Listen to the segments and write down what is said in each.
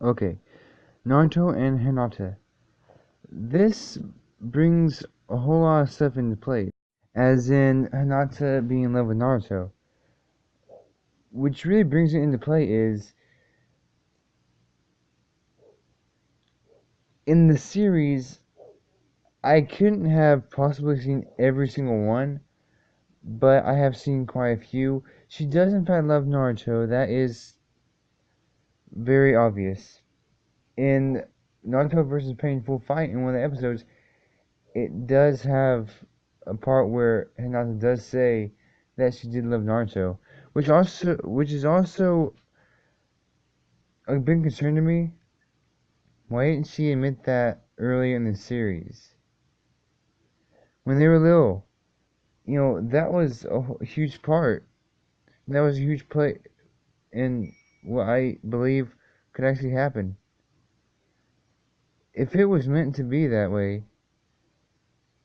Okay, Naruto and Hinata. This brings a whole lot of stuff into play, as in Hinata being in love with Naruto. Which really brings it into play is, in the series, I couldn't have possibly seen every single one, but I have seen quite a few. She does in fact love Naruto, that is very obvious. In Naruto versus Painful Fight, in one of the episodes, it does have a part where Hinata does say that she did love Naruto, which is also a big concern to me. Why didn't she admit that earlier in the series when they were little? That was a huge part. That was a huge play in what I believe could actually happen. If it was meant to be that way,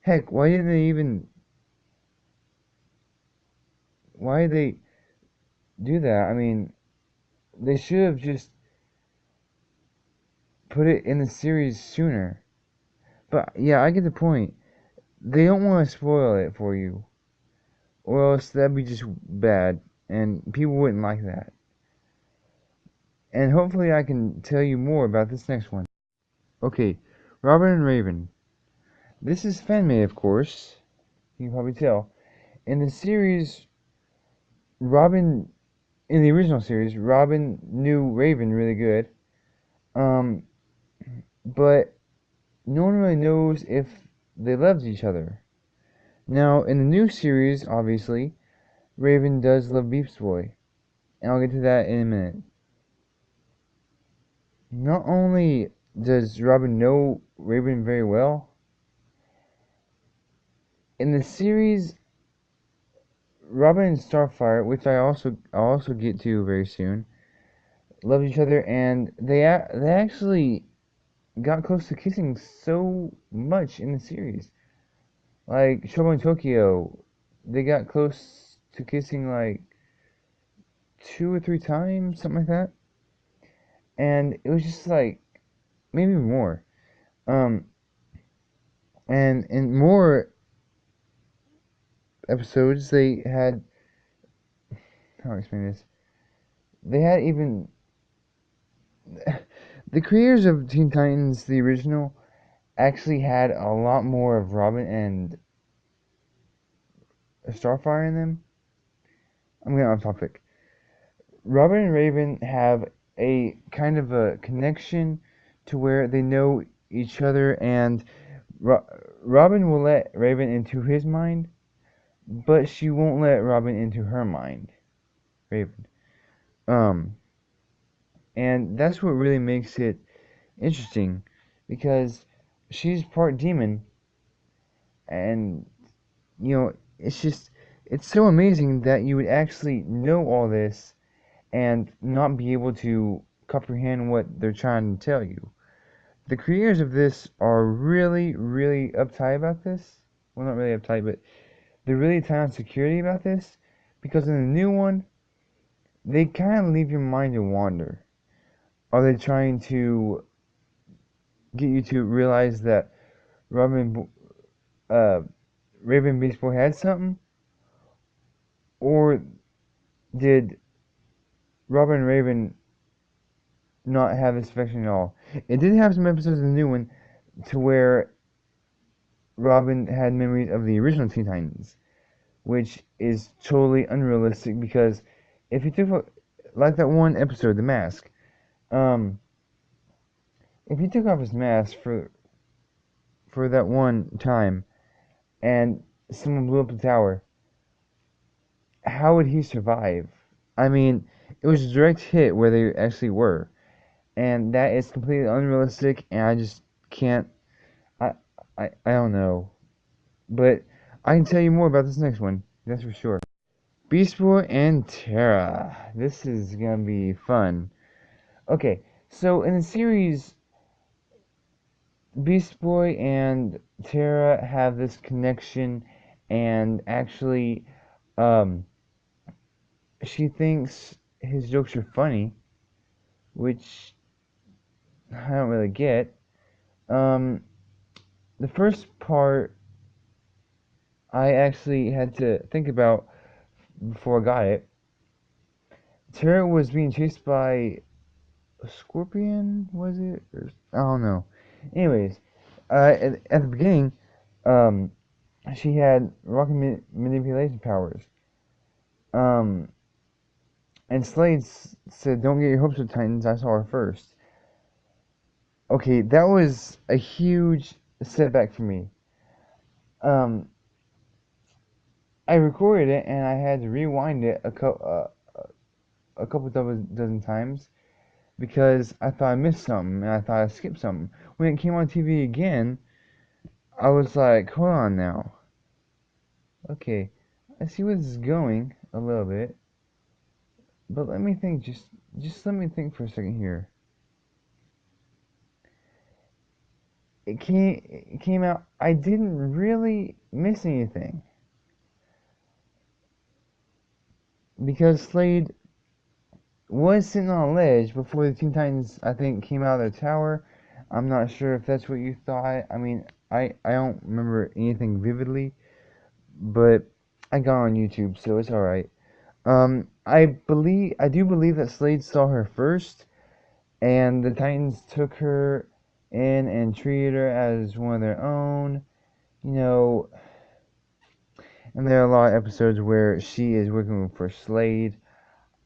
heck, why did they do that? I mean, they should have just put it in the series sooner. But yeah, I get the point. They don't want to spoil it for you, or else that'd be just bad, and people wouldn't like that. And hopefully, I can tell you more about this next one. Okay, Robin and Raven. This is fan made, of course. You can probably tell. In the series, Robin, in the original series, Robin knew Raven really good. Um, but no one really knows if they loved each other. Now, in the new series, obviously, Raven does love Beast Boy, and I'll get to that in a minute. Not only does Robin know Raven very well, in the series, Robin and Starfire, which I'll also get to very soon, love each other, and they actually got close to kissing so much in the series. Like Showboy Tokyo, they got close to kissing like 2 or 3 times, something like that, and it was just like maybe more. Um, and in more episodes, they had how do I explain this? They had even the creators of Teen Titans, the original, actually had a lot more of Robin and Starfire in them. I'm getting off topic. Robin and Raven have a kind of a connection to where they know each other, and Ro- Robin will let Raven into his mind, but she won't let Robin into her mind. Raven. Um, and that's what really makes it interesting, because she's part demon, and it's just it's so amazing that you would actually know all this and not be able to comprehend what they're trying to tell you. The creators of this are really, really uptight about this. Well, not really uptight, but they're really tight on security about this, because in the new one, they kind of leave your mind to wander. Are they trying to get you to realize that Robin, uh, Raven Beast Boy had something, or did Robin and Raven not have this affection at all? It did have some episodes in the new one to where Robin had memories of the original Teen Titans, which is totally unrealistic, because if you took like that one episode, The Mask, um, if he took off his mask for that one time and someone blew up the tower, how would he survive? I mean, it was a direct hit where they actually were, and that is completely unrealistic, and I just can't. I I don't know, but I can tell you more about this next one. That's for sure. Beast Boy and Terra. This is gonna be fun. Okay, so in the series, Beast Boy and Terra have this connection, and actually, um, she thinks his jokes are funny, which I don't really get. Um, the first part I actually had to think about before I got it. Tara was being chased by a scorpion, was it? Or, I don't know. Anyways, at the beginning, um, she had rocket manipulation powers. Um, and Slade said, "Don't get your hopes up, Titans. I saw her first." Okay, that was a huge setback for me. Um, I recorded it and I had to rewind it a couple dozen times because I thought I missed something and I thought I skipped something. When it came on TV again, I was like, hold on now. Okay, I see where this is going a little bit, but let me think. Just let me think for a second here. It came out. I didn't really miss anything because Slade was sitting on a ledge before the Teen Titans, I think, came out of their tower. I'm not sure if that's what you thought. I mean, I don't remember anything vividly, but I got on YouTube, so it's alright. I do believe that Slade saw her first, and the Titans took her in and treated her as one of their own. You know, and there are a lot of episodes where she is working for Slade.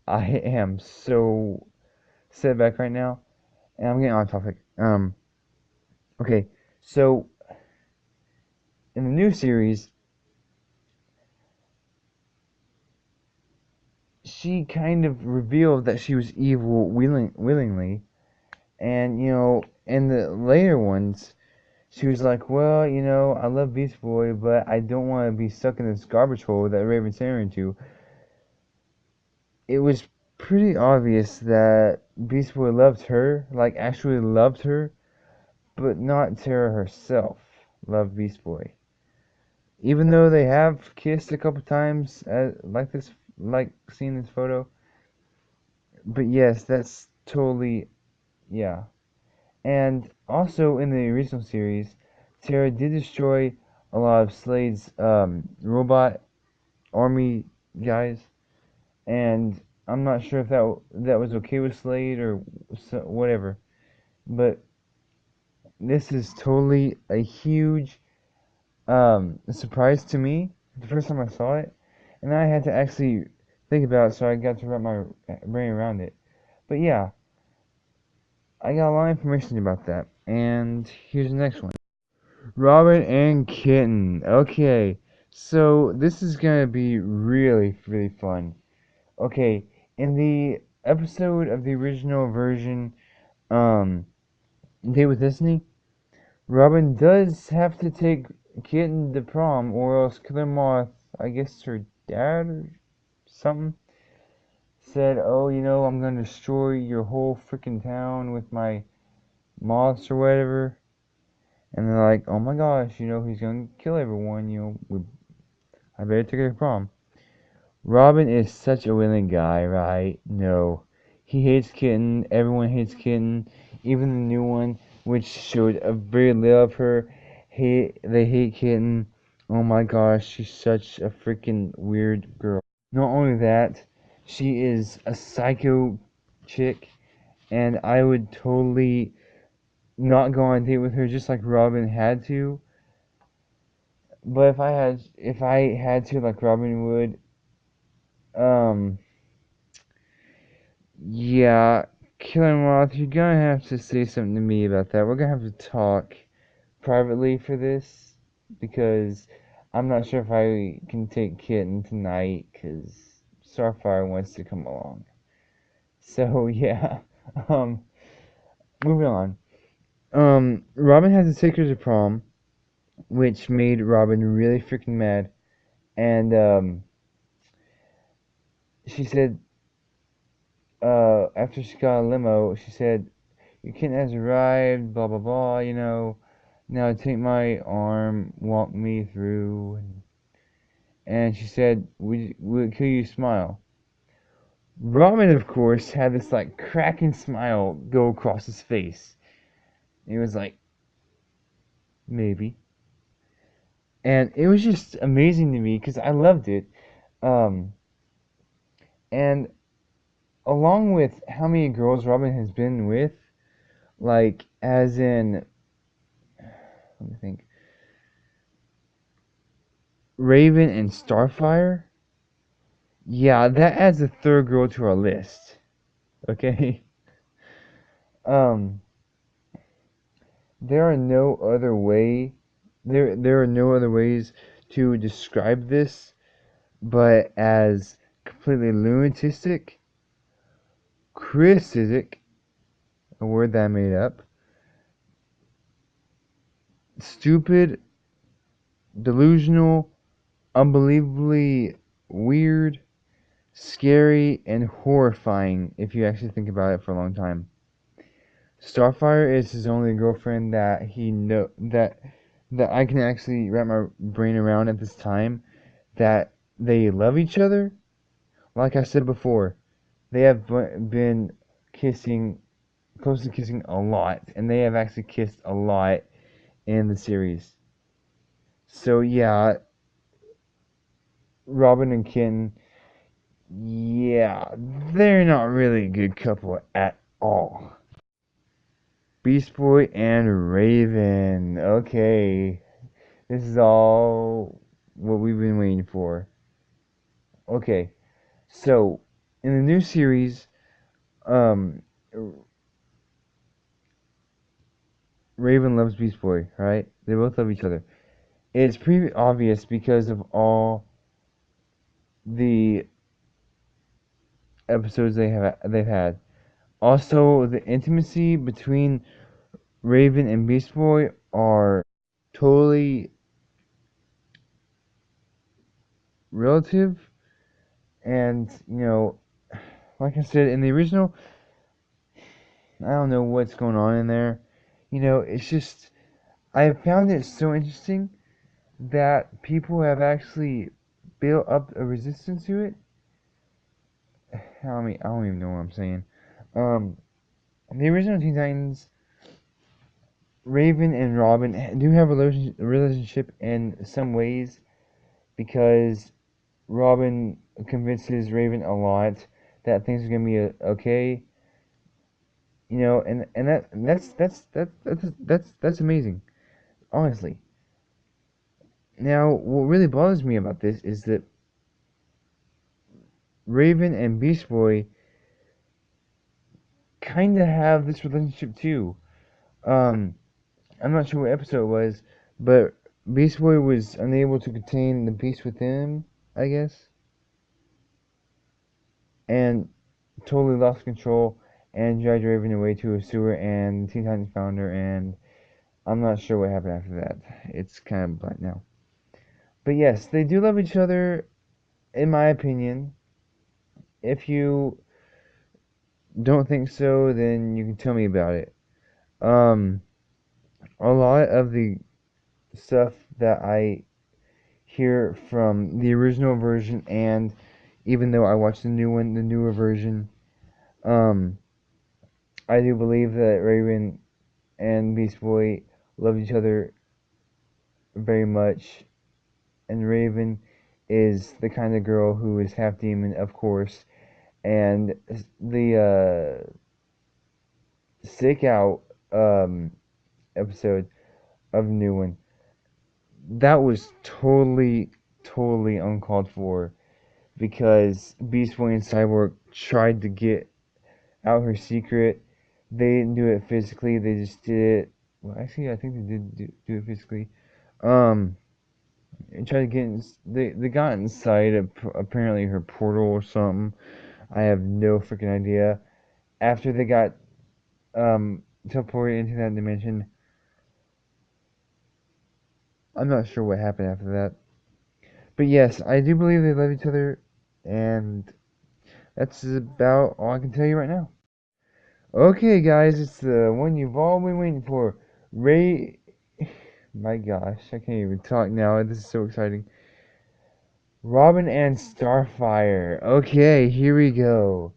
I am so set back right now, and I'm getting on topic. Okay, so in the new series, she kind of revealed that she was evil willingly, and in the later ones, she was like, "Well, I love Beast Boy, but I don't want to be stuck in this garbage hole that Raven sent her into." It was pretty obvious that Beast Boy loved her, like actually loved her, but not Tara herself loved Beast Boy. Even though they have kissed a couple times, like seeing this photo. But yes, that's totally, yeah. And also in the original series, Tara did destroy a lot of Slade's robot army guys, and I'm not sure if that was okay with Slade or whatever. But this is totally a huge surprise to me the first time I saw it, and I had to actually think about it, so I got to wrap my brain around it. But yeah, I got a lot of information about that, and here's the next one. Robin and Kitten. Okay, so this is gonna be really, really fun. Okay, in the episode of the original version, um, Date with Disney, Robin does have to take Kitten to prom, or else Killer Moth, I guess her dad or something, said, "Oh, I'm gonna destroy your whole freaking town with my moths or whatever." And they're like, "Oh my gosh, he's gonna kill everyone. I better take her to prom." Robin is such a willing guy, right? No. He hates Kitten. Everyone hates Kitten. Even the new one, which showed a very little of her. They hate Kitten. Oh my gosh, she's such a freaking weird girl. Not only that, she is a psycho chick, and I would totally not go on a date with her just like Robin had to. But if I had to like Robin would, um yeah, Killer Moth, you're gonna have to say something to me about that. We're gonna have to talk privately for this because I'm not sure if I can take Kitten tonight because Starfire wants to come along. So yeah, um, moving on. Robin has to take her to prom, which made Robin really freaking mad, and she said, after she got a limo, she said, "Your kitten has arrived, blah blah blah, Now take my arm, walk me through." And she said, "Could you smile?" Robin, of course, had this like cracking smile go across his face. And he was like, maybe. And it was just amazing to me because I loved it. Um, and along with how many girls Robin has been with, like, as in, let me think, Raven and Starfire, yeah, that adds a third girl to our list. Okay? Um, there are no other way, there are no other ways to describe this but as completely lunatic, criticistic, a word that I made up, stupid, delusional, unbelievably weird, scary, and horrifying if you actually think about it for a long time. Starfire is his only girlfriend that he know that I can actually wrap my brain around at this time, that they love each other. Like I said before, they have been kissing, close to kissing a lot, and they have actually kissed a lot in the series. So yeah, Robin and Ken, yeah, they're not really a good couple at all. Beast Boy and Raven. Okay, this is all what we've been waiting for. Okay, so in the new series, um, Raven loves Beast Boy, right? They both love each other. It's pretty obvious because of all the episodes they've had. Also, the intimacy between Raven and Beast Boy are totally relative, and like I said in the original, I don't know what's going on in there. It's just I have found it so interesting that people have actually built up a resistance to it. I don't even know what I'm saying. Um, the original Teen Titans, Raven and Robin do have a relationship in some ways because Robin convinces Raven a lot that things are gonna be okay. And that's amazing, honestly. Now, what really bothers me about this is that Raven and Beast Boy kind of have this relationship too. Um, I'm not sure what episode it was, but Beast Boy was unable to contain the beast within him, I guess, and totally lost control and dragged Raven away to a sewer, and Teen Titans found her, and I'm not sure what happened after that. It's kind of blank now. But yes, they do love each other, in my opinion. If you don't think so, then you can tell me about it. Um, a lot of the stuff that I hear from the original version, and even though I watched the new one, the newer version, um, I do believe that Raven and Beast Boy love each other very much, and Raven is the kind of girl who is half demon, of course, and the Sick Out episode of the new one, that was totally uncalled for because Beast Boy and Cyborg tried to get out her secret. They didn't do it physically. They just did it. Well, actually, I think they did do it physically. Um, and tried to get in, they got inside apparently her portal or something. I have no freaking idea. After they got teleported into that dimension, I'm not sure what happened after that. But yes, I do believe they love each other, and that's about all I can tell you right now. Okay, guys, it's the one you've all been waiting for. Ray. My gosh, I can't even talk now. This is so exciting. Robin and Starfire. Okay, here we go.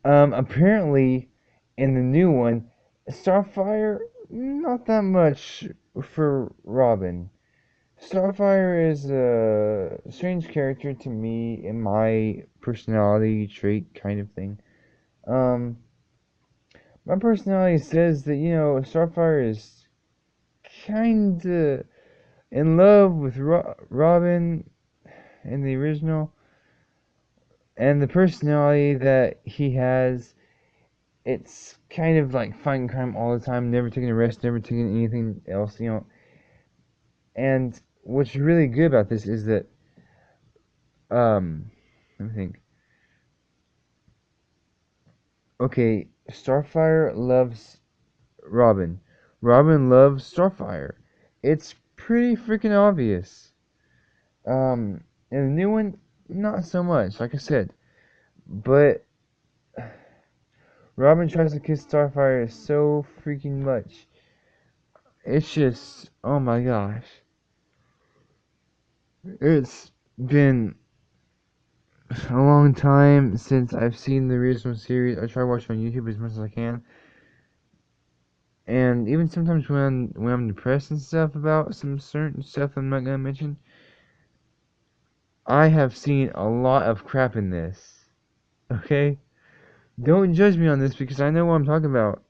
Apparently, in the new one, Starfire, not that much for Robin. Starfire is a strange character to me in my personality trait kind of thing. Um, my personality says that, Starfire is kinda in love with Robin in the original, and the personality that he has, it's kind of like fighting crime all the time, never taking a rest, never taking anything else. And what's really good about this is that, let me think. Okay, Starfire loves Robin. Robin loves Starfire. It's pretty freaking obvious. In the new one, not so much, like I said. But Robin tries to kiss Starfire so freaking much. It's just, oh my gosh. It's been a long time since I've seen the original series. I try watching on YouTube as much as I can. And even sometimes when I'm depressed and stuff about some certain stuff I'm not gonna mention, I have seen a lot of crap in this. Okay? Don't judge me on this because I know what I'm talking about.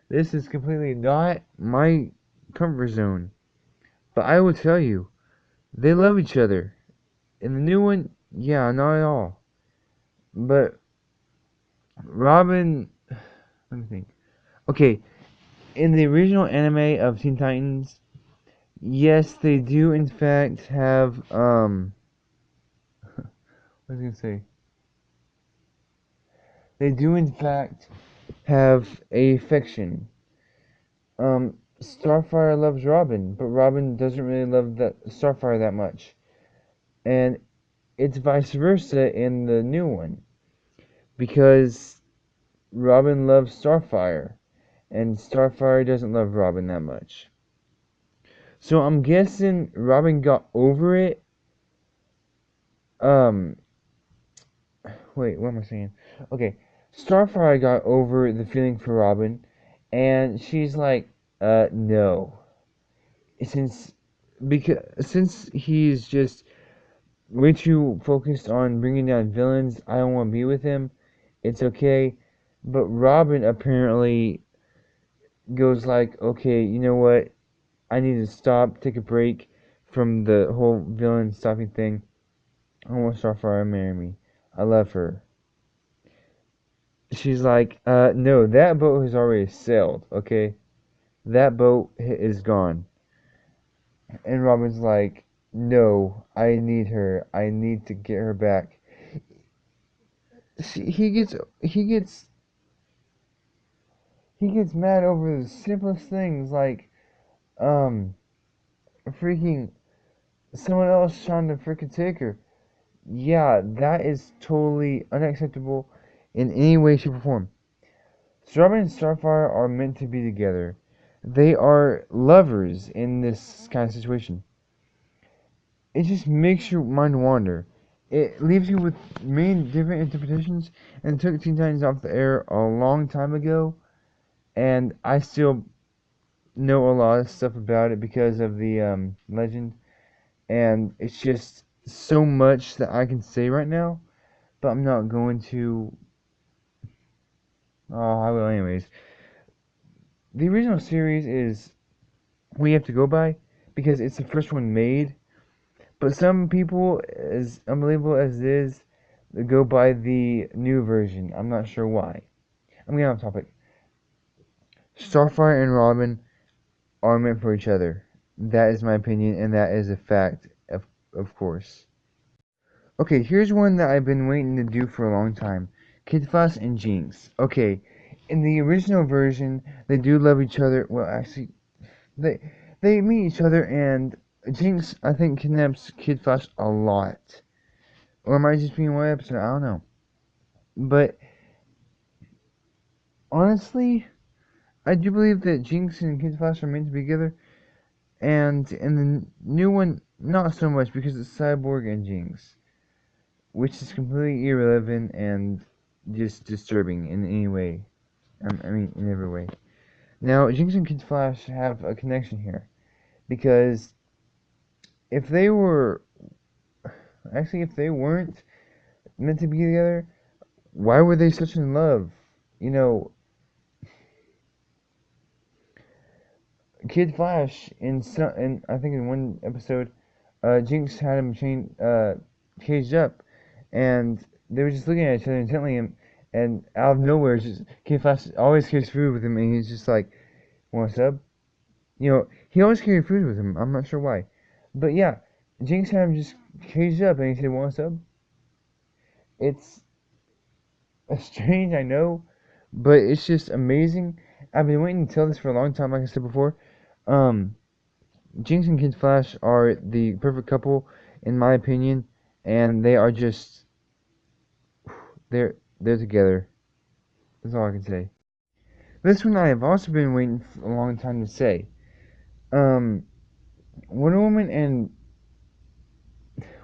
This is completely not my comfort zone. But I will tell you, they love each other. In the new one, yeah, not at all. But Robin, let me think. Okay, in the original anime of Teen Titans, yes, they do in fact have what was I gonna say? They do in fact have a fiction. Starfire loves Robin, but Robin doesn't really love that Starfire that much. And it's vice versa in the new one. Because Robin loves Starfire, and Starfire doesn't love Robin that much. So I'm guessing Robin got over it. Um, Wait, what am I saying? Okay, Starfire got over the feeling for Robin, and she's like, no. Since since he's just way too focused on bringing down villains, I don't want to be with him. It's okay. But Robin apparently goes like, okay, you know what? I need to stop, take a break from the whole villain stopping thing. I want Starfire to marry me. I love her. She's like, no, that boat has already sailed, okay? That boat is gone. And Robin's like, no, I need her. I need to get her back. He gets mad over the simplest things like, um, freaking someone else trying to freaking take her. Yeah, that is totally unacceptable in any way, shape, or form. Strawberry and Starfire are meant to be together. They are lovers in this kind of situation. It just makes your mind wander. It leaves you with many different interpretations, and took Teen Titans off the air a long time ago, and I still know a lot of stuff about it because of the legend, and it's just so much that I can say right now, but I'm not going to. Oh, I will anyways. The original series is we have to go by because it's the first one made. But some people, as unbelievable as it is, they go by the new version. I'm not sure why. I'm getting off topic. Starfire and Robin are meant for each other. That is my opinion, and that is a fact, of course. Okay, here's one that I've been waiting to do for a long time. Kid Fuss and Jinx. Okay, in the original version, they do love each other. Well, actually, they they meet each other, and Jinx, I think, kidnaps Kid Fuss a lot. Or it might just be in one episode, I don't know. But honestly, I do believe that Jinx and Kid Flash are meant to be together. And in the new one, not so much because it's Cyborg and Jinx, which is completely irrelevant and just disturbing in any way. I mean, in every way. Now, Jinx and Kid Flash have a connection here because if they were actually if they weren't meant to be together, why were they such in love? You know, Kid Flash in I think in one episode, Jinx had him caged up, and they were just looking at each other intently, and out of nowhere, just Kid Flash always carries food with him, and he's just like, "Want a sub?" You know, he always carried food with him. I'm not sure why, but yeah, Jinx had him just caged up, and he said, "Want a sub?" It's strange, I know, but it's just amazing. I've been waiting to tell this for a long time, like I said before. Um, Jinx and Kid Flash are the perfect couple, in my opinion, and they are just they're together. That's all I can say. This one I have also been waiting for a long time to say. Um, Wonder Woman and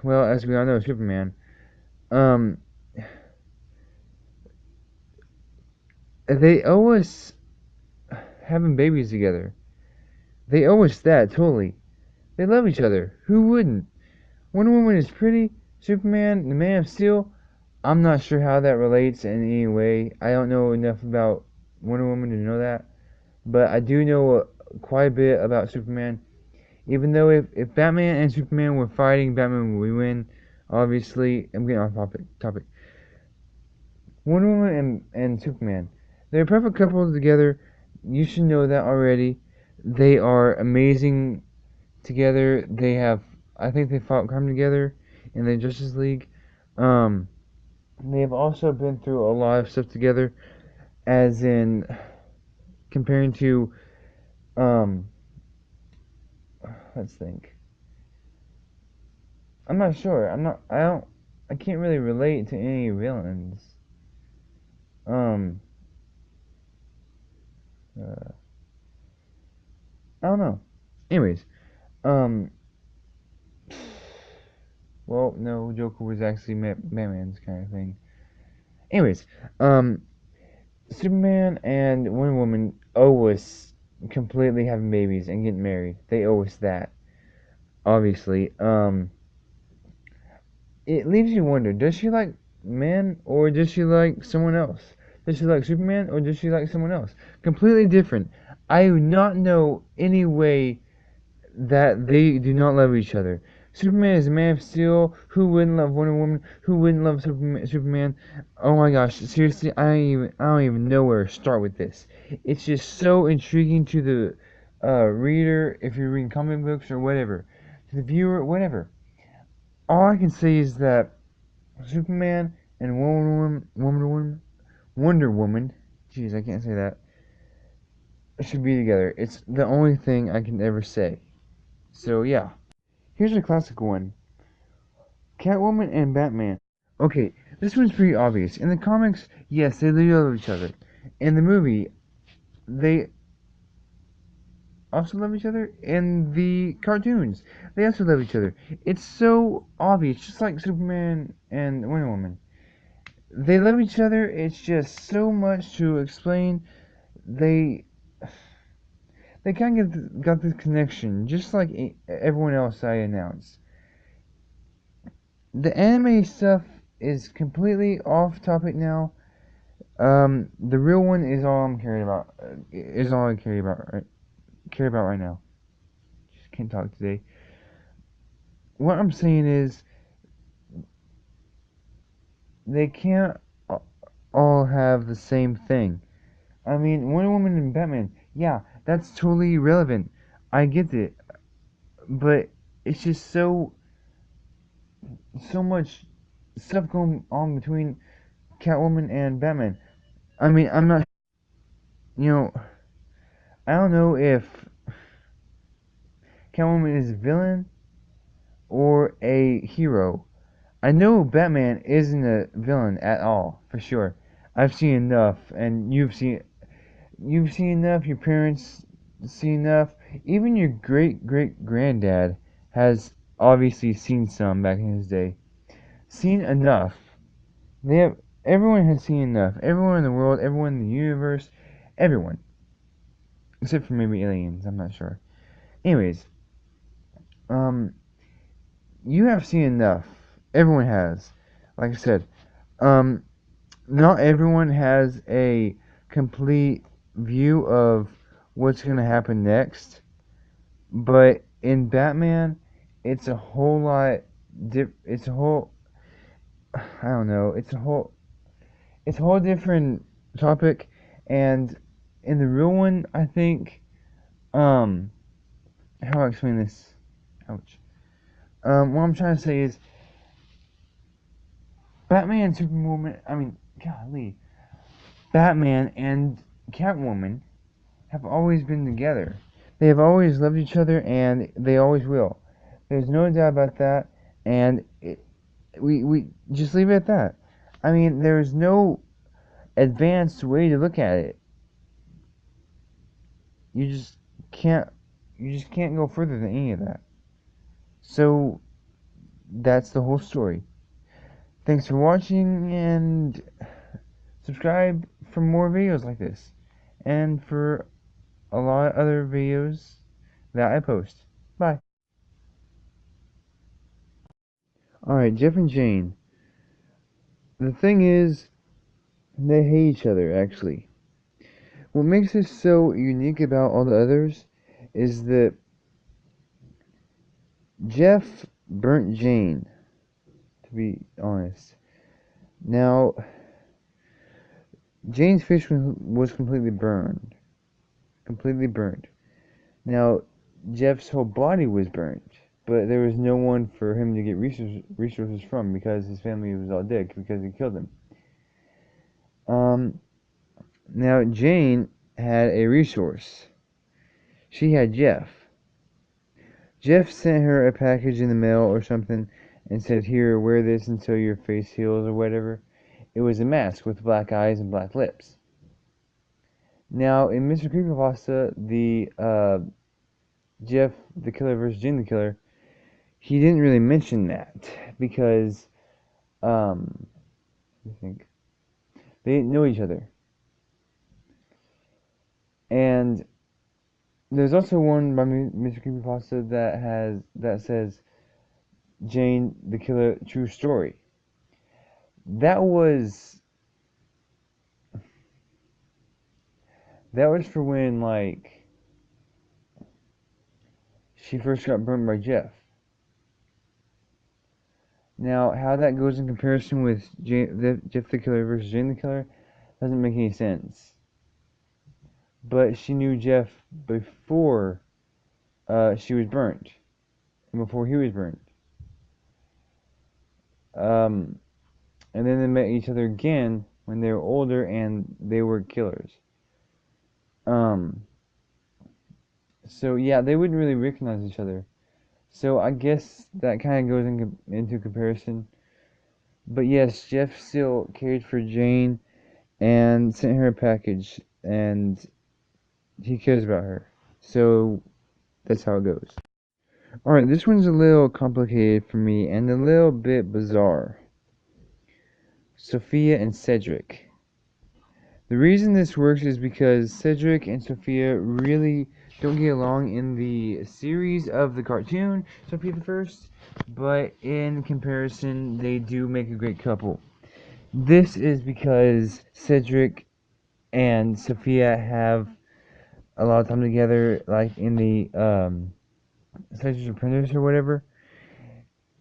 well, as we all know, Superman. Um, they owe us having babies together. They owe us that totally. They love each other. Who wouldn't? Wonder Woman is pretty. Superman, the Man of Steel. I'm not sure how that relates in any way. I don't know enough about Wonder Woman to know that, but I do know quite a bit about Superman. Even though if Batman and Superman were fighting, Batman would win. Obviously, I'm getting off topic. Wonder Woman and Superman, they're a perfect couple together. You should know that already. They are amazing together. I think they fought crime together in the Justice League. Um, they have also been through a lot of stuff together, as in comparing to, um, let's think. I'm not sure. I can't really relate to any villains. Um, uh, I don't know. Anyways, um, well, no, Joker was actually Batman's kind of thing. Anyways, um, Superman and Wonder Woman owe us completely having babies and getting married. They owe us that, obviously. It leaves you wonder: does she like men or does she like someone else? Does she like Superman or does she like someone else? Completely different. I do not know any way that they do not love each other. Superman is a Man of Steel. Who wouldn't love Wonder Woman? Who wouldn't love Superman? Oh my gosh! Seriously, I don't even know where to start with this. It's just so intriguing to the reader if you're reading comic books or whatever, to the viewer, whatever. All I can say is that Superman and Wonder Woman. Jeez, I can't say that. Should be together. It's the only thing I can ever say. So yeah, here's a classic one. Catwoman and Batman. Okay, this one's pretty obvious. In the comics, yes, they love each other. In the movie, they also love each other. In the cartoons, they also love each other. It's so obvious, just like Superman and Wonder Woman. They love each other. It's just so much to explain. They they kind of got this connection, just like everyone else I announced. The anime stuff is completely off topic now. The real one is all I'm caring about. Is all I care about right now. Just can't talk today. What I'm saying is they can't all have the same thing. I mean, Wonder Woman and Batman. Yeah, that's totally irrelevant. I get it, but it's just so much stuff going on between Catwoman and Batman. I mean, I'm not. You know, I don't know if Catwoman is a villain or a hero. I know Batman isn't a villain at all, for sure. I've seen enough, and you've seen enough. Your parents see enough. Even your great granddad has obviously seen some back in his day. Seen enough. They have everyone has seen enough. Everyone in the world, everyone in the universe, everyone. except for maybe aliens. I'm not sure. Anyways, um, you have seen enough. Everyone has. Like I said, um, not everyone has a complete view of what's gonna happen next, but in Batman, it's a whole lot. It's a whole. I don't know. It's a whole different topic, and in the real one, I think. How do I explain this? Ouch. What I'm trying to say is, Batman and Superwoman. I mean, golly, Batman and Catwoman have always been together. They have always loved each other, and they always will. There's no doubt about that, and we just leave it at that. I mean, there's no advanced way to look at it. You just can't. You just can't go further than any of that. So that's the whole story. Thanks for watching, and subscribe for more videos like this, and for a lot of other videos that I post. Bye. Alright, Jeff and Jane. The thing is, they hate each other, actually. What makes this so unique about all the others is that Jeff burnt Jane, to be honest. Now, Jane's fish was completely burned. Completely burned. Now, Jeff's whole body was burnt, but there was no one for him to get resources from because his family was all dead because he killed him. Now Jane had a resource. She had Jeff. Jeff sent her a package in the mail or something and said, "Here, wear this until your face heals," or whatever. It was a mask with black eyes and black lips. Now, in Mr. Creepypasta, the Jeff the Killer versus Jane the Killer, he didn't really mention that because I think they didn't know each other. And there's also one by Mr. Creepypasta that says Jane the Killer true story. That was for when like she first got burned by Jeff. Now, how that goes in comparison with Jeff the Killer versus Jane the Killer doesn't make any sense. But she knew Jeff before she was burnt, and before he was burnt. And then they met each other again when they were older and they were killers. So yeah, they wouldn't really recognize each other. So I guess that kind of goes into comparison. But yes, Jeff still cared for Jane and sent her a package, and he cares about her. So that's how it goes. Alright, this one's a little complicated for me and a little bit bizarre. Sofia and Cedric. The reason this works is because Cedric and Sofia really don't get along in the series of the cartoon, Sofia the First, but in comparison, they do make a great couple. This is because Cedric and Sofia have a lot of time together, like in the Cedric's Apprentice or whatever.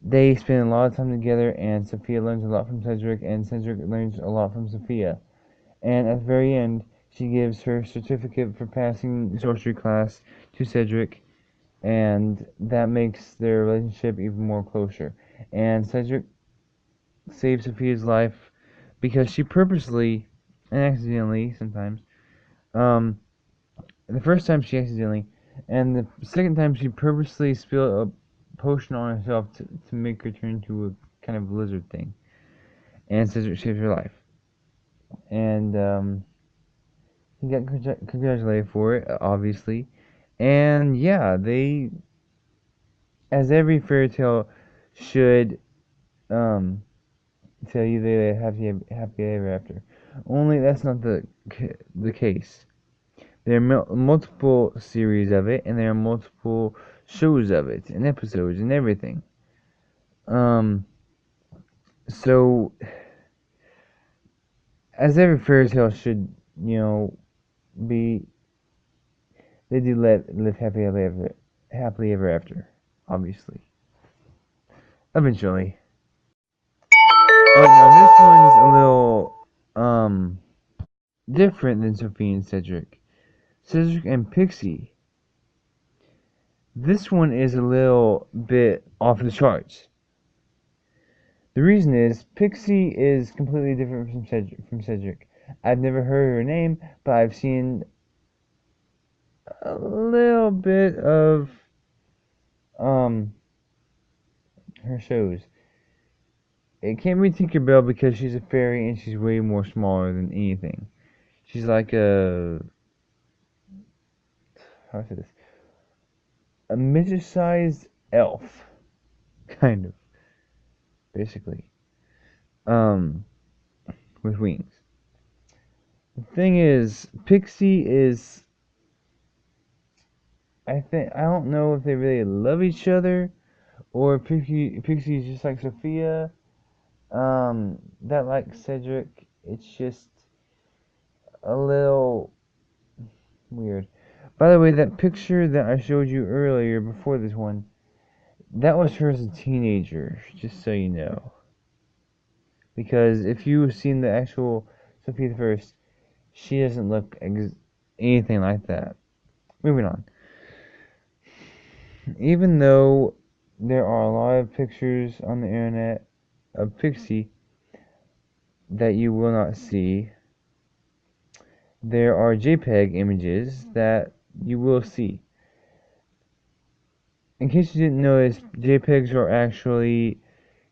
They spend a lot of time together, and Sofia learns a lot from Cedric, and Cedric learns a lot from Sofia. And at the very end, she gives her certificate for passing sorcery class to Cedric, and that makes their relationship even more closer. And Cedric saves Sophia's life because she purposely and accidentally sometimes, the first time she accidentally, and the second time she purposely spilled a potion on herself to make her turn into a kind of lizard thing. And Cedric saves her life. And he got congratulated for it, obviously. And yeah, they, as every fairy tale should, tell you they happy ever after. Only that's not the case. There are multiple series of it, and there are multiple shows of it, and episodes, and everything. So as every fairy tale should, be, they do live happily ever after, obviously. Eventually. Oh, now this one's a little, different than Sofia and Cedric. Cedric and Pixie. This one is a little bit off the charts. The reason is Pixie is completely different from Cedric. I've never heard her name, but I've seen a little bit of um her shows. It can't be Tinkerbell because she's a fairy and she's way more smaller than anything. She's like how do I say this? A midget-sized elf, kind of, basically. Um, with wings. The thing is, Pixie is. I don't know if they really love each other, or Pixie's just like Sophia. That like Cedric. It's just a little weird. By the way, that picture that I showed you earlier before this one, that was her as a teenager, just so you know. Because if you've seen the actual Sophia the First, she doesn't look anything like that. Moving on. Even though there are a lot of pictures on the internet of Pixie that you will not see, there are JPEG images that you will see. In case you didn't notice, JPEGs are actually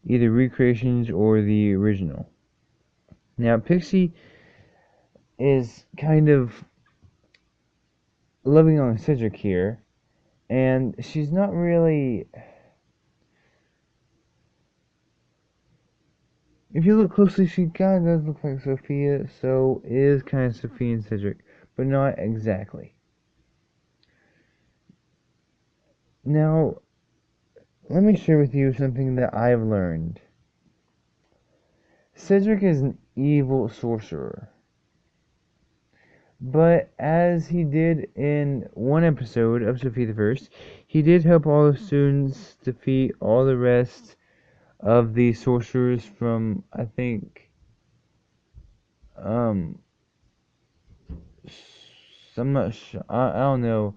either recreations or the original. Now, Pixie is kind of loving on Cedric here, and she's not really. If you look closely, she kind of does look like Sophia, so it is kind of Sophia and Cedric, but not exactly. Now, let me share with you something that I've learned. Cedric is an evil sorcerer, but as he did in one episode of Sophia the First, he did help all the students defeat all the rest of the sorcerers from, I think, um, I'm not sure, I don't know.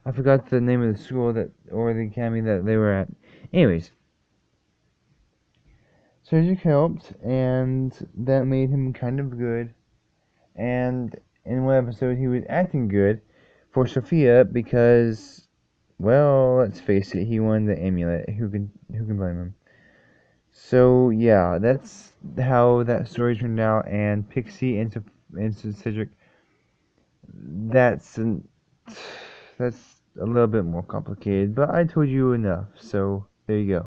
I forgot the name of the school that or the academy that they were at. Anyways, Cedric helped, and that made him kind of good. And in one episode, he was acting good for Sophia because, well, let's face it, he won the amulet. Who can blame him? So yeah, that's how that story turned out. And Pixie and Cedric, that's an, that's a little bit more complicated, but I told you enough. So there you go.